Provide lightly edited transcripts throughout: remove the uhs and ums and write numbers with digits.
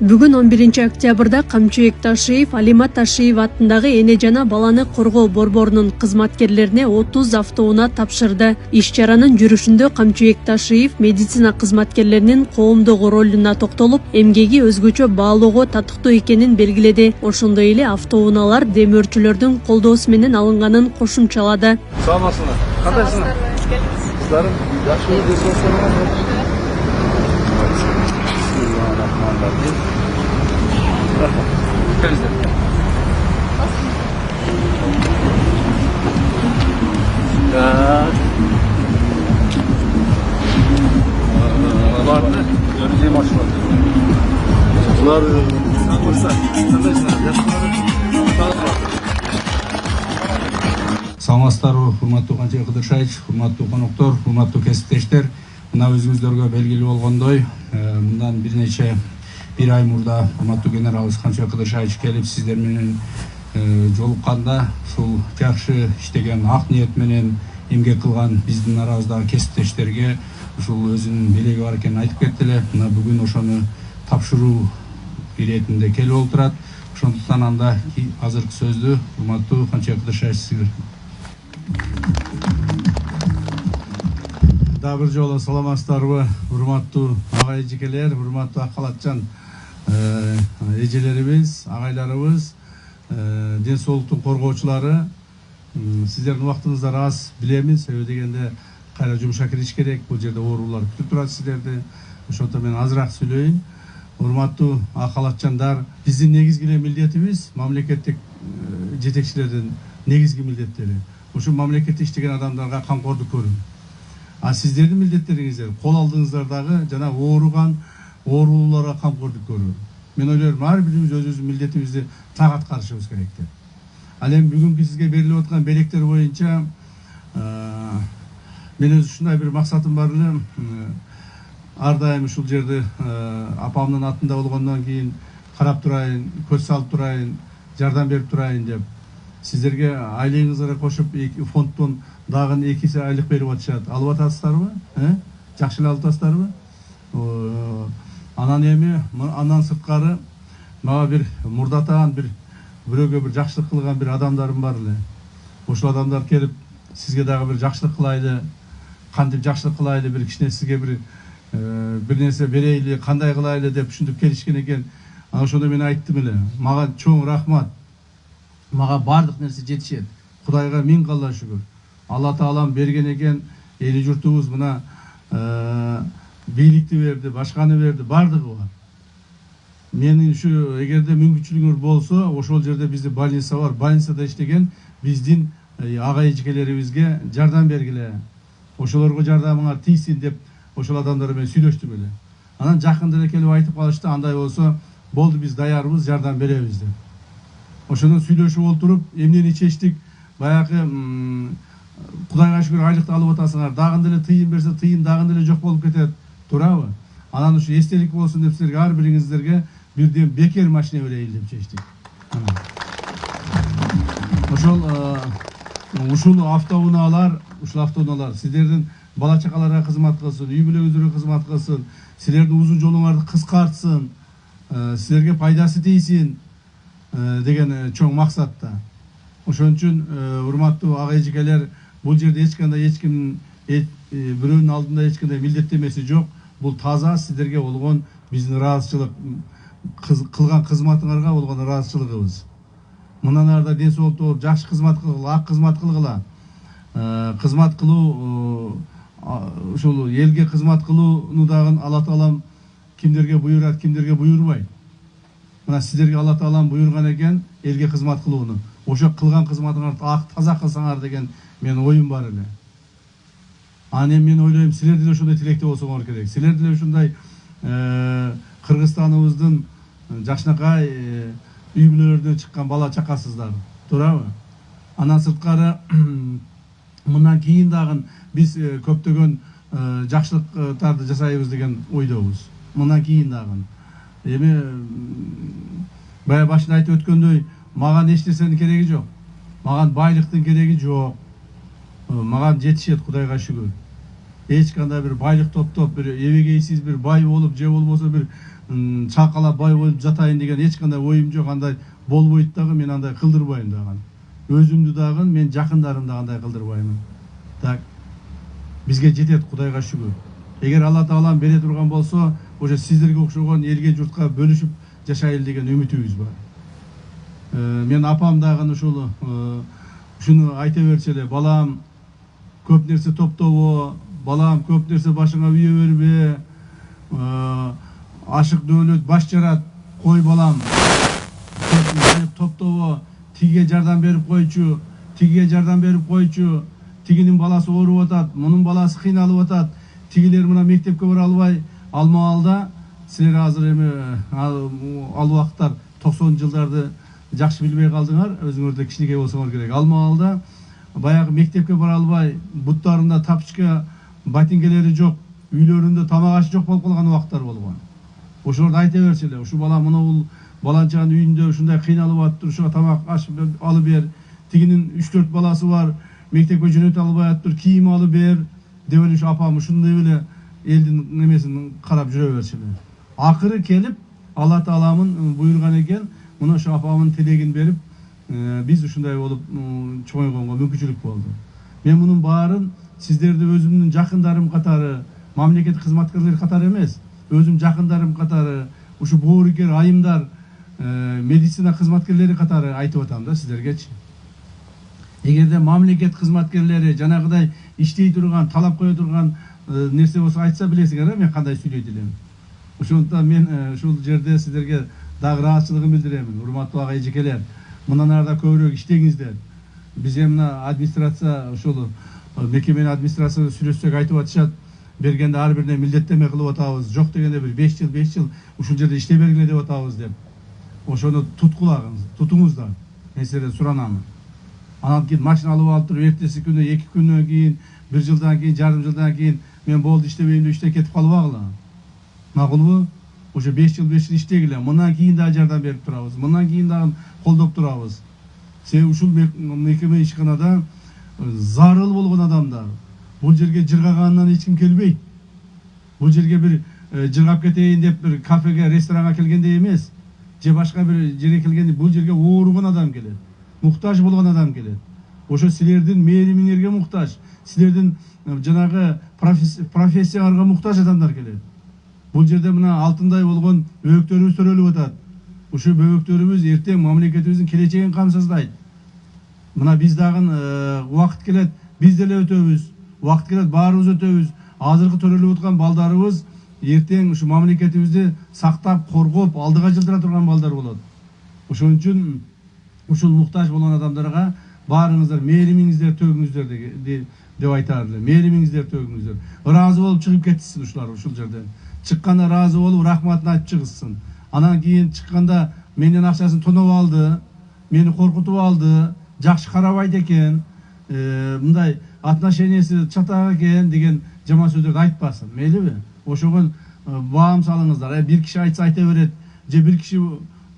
Бүгүн 11 октябрда Камчыбек Ташиев Алимат Ташиев атындагы эне жана баланы коргоо борборунун кызматкерлерине 30 автоунаа тапшырды. Иш-чаранын жүрүшүндө Камчыбек Ташиев медицина кызматкерлеринин коомдук ролуна токтолуп, эмгеги өзгөчө баалоого татыктуу экенин белгиледи. Ошондой эле автоунаалар демөөрчүлөрдүн колдоосу менен алынганын кошумчалады. Саламатсызбы? Кандайсыздар? Кыздарым, жакшы үйдө Саламатсыздарбы, урматтуу Камчыбек Кыдыршаевич, урматтуу коноктор, урматтуу кесиптештер. Мына өзүңүздөргө белгилүү болгондой, мындан бир ай мурда урматтуу генералыбыз Камчыбек Кыдыршаевич келип сиздер менен жолукканда, ушул жакшы иштеген ак ниет менен эмгек кылган биздин арабыздагы кесиптештерге ушул өзүнүн белеги бар экенин айтып кетти эле. Мына бүгүн ошону тапшыруу иретинде келип отурат. Ошондуктан анда азыркы сөздү урматтуу Камчыбек Кыдыршаевич сизге. Дагы бир жолу саламатсыздарбы, урматтуу агай эжекелер, урматтуу ак калатчан эжелерибиз, агайларыбыз, ден соолуктун коргоочулары. Сиздердин убактыңыздар аз, билемиз, себеби дегенде кайра жумушка кириш керек. Бул жерде оорулар күтүп турат сиздерди. Ошондо мен азыраак сүйлөйүн. Урматтуу ак калатчандар, биздин негизги милдетибиз мамлекеттик жетекчилердин негизги милдеттери. Ушул мамлекетте иштеген адамдарга камкордук көрүү. А сиздердин милдеттериңиздер кол алдыңыздар дагы жана ооруган оорулууларга камкордук көрүү. Мен ойлойм, ар бирибиз өзүбүздүн милдетибизди так аткарышыбыз керек деп. Ал эми бүгүнкү сизге берилип аткан белектер боюнча мен ушундай бир максатым бар эле. Ар дайым ушул жерди апамдын атында болгондон кийин карап турайын, көз салып турайын, жардам берип турайын деп. Сиздерге айлыгыңызга кошуп фонддон дагы 2 айлык берип атышат. Алып атасыздарбы? Жакшы эле алып атасыздарбы? Анан эми андан сырткары мага бир мурдатаан бирөөгө бир жакшылык кылган бир адамдарым бар эле. Ошол адамдар келип сизге дагы бир жакшылык кылайлы, кантип жакшылык кылайлы, бир кичине сизге бир нерсе берейли, кандай кылайлы деп ушинтип келишкен экен. Анан ошондо мен айттым эле, мага чоң рахмат. Мага бардык нерсе жетишет. Кудайга миң калла шүгүр. Алла Таалам берген экен, эли журтубуз мына бийликти берди, башканы берди, бардыгы бар. Менин ушу эгерде мүмкүнчүлүгүңөр болсо, ошол жерде бизде больница бар. Больницада иштеген биздин агай эжекелерибизге жардам бергиле. Ошолорго жардамыңар тийсин деп ошол адамдар менен сүйлөштүм эле. Анан жакында эле келип айтып калышты, андай болсо болду, биз даярбыз, жардам беребиз деп. Ошондон сүйлөшүп отуруп, эмнени чечтик? Баягы Кудайга шүгүр айлыкты алып атасыңар, дагы эле тыйын берсе, тыйын дагы эле жок болуп кетет. Туурабы? Анан ушу эстелик болсун деп силерге ар бириңиздерге бирден бекер машина берейли деп чечтик. Ушул автоунаалар сиздердин бала чакаларга кызмат кылсын, үй бүлөңүздөргө кызмат кылсын, силердин узун жолуңарды кыскартсын, силерге пайдасы тийсин деген чоң максатта. Ошон үчүн урматтуу ага эжекелер, бул жерде эч ким бирөөнүн алдында эч кандай милдеттемеси жок. Бул таза сиздерге болгон биздин ыраазычылык, кылган кызматыңарга болгон ыраазычылыгыбыз. Мындан ары да ден соолуктуу болуп, жакшы кызмат кылгыла, ак кызмат кылгыла. Кызмат кылуу, ушул элге кызмат кылууну дагы Алла Таалам кимдерге буйрат, кимдерге буйрубайт. Мына сиздерге Алла Таалам буйрган экен элге кызмат кылууну. Ошо кылган кызматыңарды ак таза кылсаңар деген менин оюм бар эле. Анан мен ойлойм, силер деле ошондой тилекте болсоңор керек. Силер деле ушундай Кыргызстаныбыздын жакшынакай үй бүлөлөрдөн чыккан бала чакасыздар. Туурабы? Андан сырткары мындан кийин дагы биз көптөгөн жакшылыктарды жасайбыз деген ойдобуз. Мындан кийин дагы. Эми бая башында айтып өткөндөй, мага эч нерсенин кереги жок. Мага байлыктын кереги жок. Мага жетишет, Кудайга шүгүр. Эч кандай бир байлык топтоп, бир эбегейсиз бир бай болуп, же болбосо бир чакалап бай болуп жатайын деген эч кандай оюм жок. Андай болбойт дагы, мен андай кылдырбайм дагы. Өзүмдү дагы, мен жакындарымды андай кылдырбайм. Так, бизге жетет, Кудайга шүгүр. Эгер Алла Таалам бере турган болсо, уже сиздерге окшогон элге журтка бөлүшүп жашайлы деген үмүтүбүз бар. Мен апам дагы ушуну айта берчү эле, балам көп нерсе топтобо, балам көп нерсе башыңа үйө бербе, ашык дөөлөт баш жарат, кой балам, топтобо, тиге жардам берип койчу, тиге жардам берип койчу, тигинин баласы ооруп атат, мунун баласы кыйналып атат, тигилер мына мектепке бара албай, алмаалда силер азыр эми ал убакыттар 90-жылдарды жакшы билбей калдыңар, өзүңөрдө кичинекей болсоңор керек. Алмаалда баягы мектепке бара албай, буттарында тапчка, ботинкелери жок, үйлөрүндө тамак ашы жок болуп калган убакыттар болгон. Ошолорду айта берчү эле, ушу бала мына баланчанын үйүндө ушундай кыйналып атыптыр, ушуга тамак аш алып бер, тигинин 3-4 баласы бар, мектепке жөнөтө албай атыптыр, кийим алып бер деп эле ушу апам ушундай эле элдин немесин карап жүрө берчү эле. Акыры келип Алла Тааламын буйруган экен, мына ушу апамын тилегин берип, биз ушундай болуп чоңойгонго мүмкүнчүлүк болду. Мен мунун баарын сиздерди өзүмдүн жакындарым катары, мамлекет кызматкерлери катары эмес, өзүм жакындарым катары, ушу боорукер айымдар, медицина кызматкерлери катары айтып атам да сиздергечи. Эгерде мамлекет кызматкерлери жанагыдай иштей турган, талап кое турган нерсе болсо айтса билесиңер, мен кандай сүйлөйт элем. Ошондуктан мен ушул жерде сиздерге дагы ыраазычылыгымды билдиремин. Урматтуу ага эжекелер, мындан арда көбүрөөк иштеңиздер. Биз мына администрация, ошол мекеменин администрациясы сүйлөшсөк айтып атышат, бергенде ар бирине милдеттеме кылып атабыз, жок дегенде бир 5 жыл ушул жерде иштей бергиле деп атабыз деп. Ошону туткулагыз, тутуңуздар. Мен сиздерден суранамын. Анан кийин машина алып алып туруп, эртеси күнү, 2 күндөн кийин, 1 жылдан кийин, жарым жылдан кийин мен болду иштебейм деп иштеп кетип калбагыла. Макулбу? Ошо 5 жыл иштегиле. Мындан кийин да жардам берип турабыз. Мындан кийин дагы колдоп турабыз. Себеби ушул мекеме ишканада зарыл болгон адамдар. Бул жерге жыргагандан эч ким келбейт. Бул жерге бир жыргап кетейин деп бир кафеге, ресторанга келгендей эмес. Же башка бир жерге келгенде бул жерге ооруган адам келет. Муктаж болгон адам келет. Ошо силердин мээримиңерге муктаж, силердин жанагы профессияларга муктаж адамдар келет. Бул жерде мына алтындай болгон бөбөктөрүбүз төрөлүп атат. Ушу бөбөктөрүбүз эртең мамлекетибиздин келечегин камсыздайт. Мына биз дагы убакыт келет, биз деле өтөбүз. Убакыт келет, баарыбыз өтөбүз. Азыркы төрөлүп аткан балдарыбыз эртең ушу мамлекетибизди сактап, коргоп, алдыга жылдыра турган балдар болот. Ошон үчүн ушул муктаж болгон адамдарга баарыңыздар мээримиңиздер төгүңүздөр деп айтар элем. Мээримиңиздер төгүңүздөр. Ыраазы болуп чыгып кетсин ушулар ушул жерден. Чыкканда ыраазы болуп, рахматын айтып чыгышсын. Анан кийин чыкканда менден акчасын тоноп алды, мени коркутуп алды, жакшы карабайт экен, мындай отношениясы чатак экен деген жаман сөздөрдү айтпасын. Мейлиби? Ошого баам салыңыздар. Бир киши айтса айта берет, же бир киши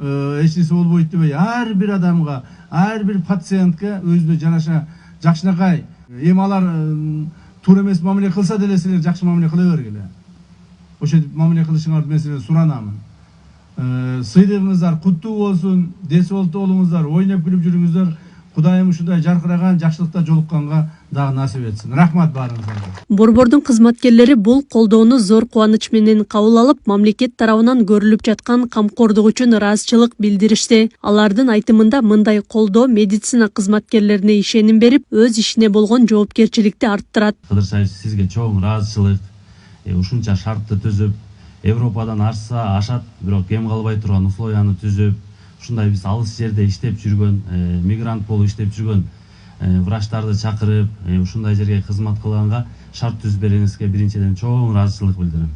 эч нерсе болбойт дебей, ар бир адамга, ар бир пациентке өзүнө жараша жакшынакай, эми алар туура эмес мамиле кылса деле силер жакшы мамиле кыла бергиле. Ошо мамиле кылышыңарды мен силерден суранамын. Сыйлыгыңыздар куттуу болсун, дес болту болуңуздар, ойноп күлүп жүрүңүздөр. Кудайым ушундай жаркыраган, жакшылыкта жолукканга дагы насип этсин. Рахмат баарыңыздарга. Борбордун кызматкерлери бул колдоону зор кубаныч менен кабыл алып, мамлекет тарабынан көрүлүп жаткан камкордук үчүн ыраазычылык билдиришти. Алардын айтымында мындай колдоо медицина кызматкерлерине ишеним берип, өз ишине болгон жоопкерчиликти арттырат. Кыдыр Саевич, сизге чоң ыраазычылык. Ушунча шартты түзүп, Европадан ашат, бирок кем калбай турган условияны түзүп, ушундай биз алыс жерде иштеп жүргөн, мигрант болуп иштеп жүргөн врачтарды чакырып, ушундай жерге кызмат кылганга шарт түзүп бергениңизге биринчиден чоң ыраазычылык билдирем.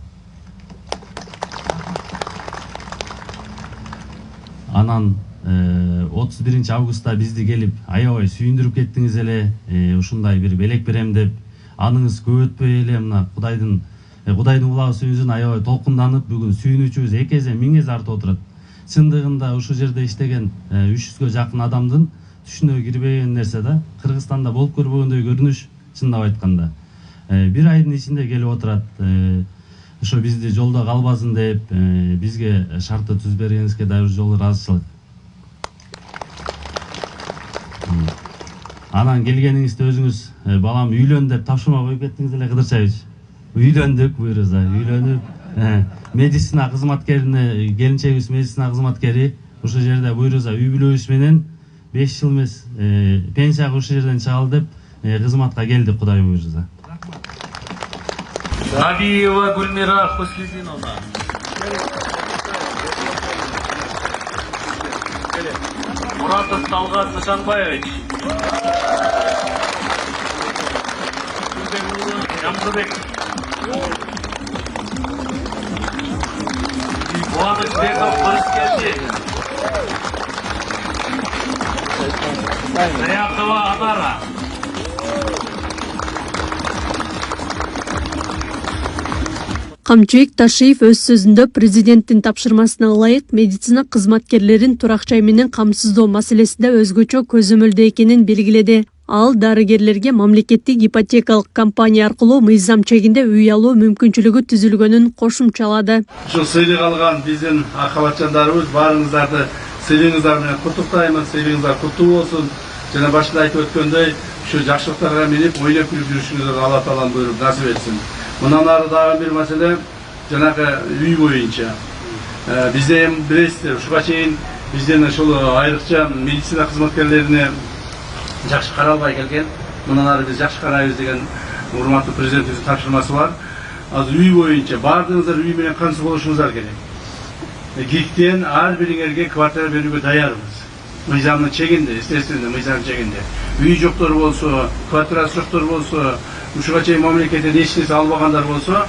Анан 31 августта бизди келип аябай сүйүндүрүп кеттиңиз эле, ушундай бир белек берем деп, аныңыз көп өтпөй эле мына Кудайдын улагы сөзүн аябай толкунданып, бүгүн сүйүнүүчүбүз 2 эсе 1000 эсе артып отурат. Чындыгында ушул жерде иштеген 300гө жакын адамдын түшүнө кирбеген нерсе да, Кыргызстанда болуп көрбөгөндөй көрүнүш, чындап айтканда. 1 айдын ичинде келип отурат. ошо бизди жолдо калбасын деп бизге шартты түзүп бергениңизге дагы жол ыраазычылык. Анан келгениңизде өзүңүз балам үйлөн деп тапшырма коюп кеттиңиз эле Кыдырчаевич. Үйлөндүк буюрса, үйлөнүп медицина кызматкерине, келинчегибиз медицина кызматкери, ошол жерде буюрса үй бүлөбүз менен 5 жыл эмес пенсияга ошол жерден чыгалы деп кызматка келдик, Кудай буюрса. Набиева Гульмира Хуслидиновна. Muratov Talgat Nishonboyevich. Jamshidbek. Quvonchbekov Qo'riskeldi. Sayaqova Adara. Камчыбек Ташиев өз сөзүндө президенттин тапшырмасына ылайык медицина кызматкерлерин турак жай менен камсыздоо маселесинде өзгөчө көзөмөлдө экенин белгиледи. Ал дарыгерлерге мамлекеттик ипотекалык компания аркылуу мыйзам чегинде үй алуу мүмкүнчүлүгү түзүлгөнүн кошумчалады. Ушул сыйлык алган биздин акыбатчандарыбыз баарыңыздарды сыйлыгыңыздар менен куттуктаймын. Сыйлыгыңыздар куттуу болсун. Жана башында айтып өткөндөй, ушу жакшылыктарга минип, ойлоп күлүп жүрүшүңүздөргө Алла таалам буйруп насип этсин. Мындан ары дагы бир маселе жанагы үй боюнча. Бизде эми билесиздер, ушуга чейин бизден ушул айрыкча медицина кызматкерлерине жакшы каралбай келген. Мындан ары биз жакшы карайбыз деген урматтуу президентибиздин тапшырмасы бар. Азыр үй боюнча баардыгыңыздар үй менен камсыз болушуңуздар керек. ГИКтен ар бириңерге квартира берүүгө даярбыз. Мыйзамдын чегинде, естественно, мыйзам чегинде. Үй жоктор болсо, квартирасы жоктор болсо, ушуга чейин мамлекеттен эч нерсе албагандар болсо,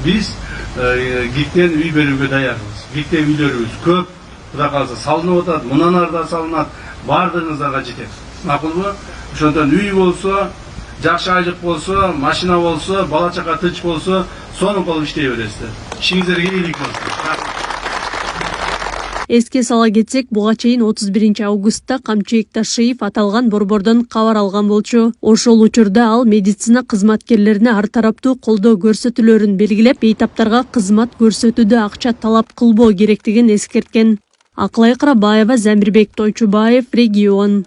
биз ГИКтен үй берүүгө даярбыз. ГИКте үйлөрүбүз көп, Кудай кааласа салынып атат, мындан ары да салынат, баардыгыңыздарга жетет. Макулбу? Ошондон үй болсо, жакшы айлык болсо, машина болсо, бала чака тынч болсо, сонун кылып иштей бересиздер. Ишиңиздерге ийгилик болсун. Эске сала кетсек, буга чейин 31 августта Камчыбек Ташиев аталган борбордон кабар алган болчу. Ошол учурда ал медицина кызматкерлерине ар тараптуу колдоо көрсөтүүлөрүн белгилеп, бейтаптарга кызмат көрсөтүүдө акча талап кылбоо керектигин эскерткен. Акылай Карабаева, Замирбек Тойчубаев, Регион.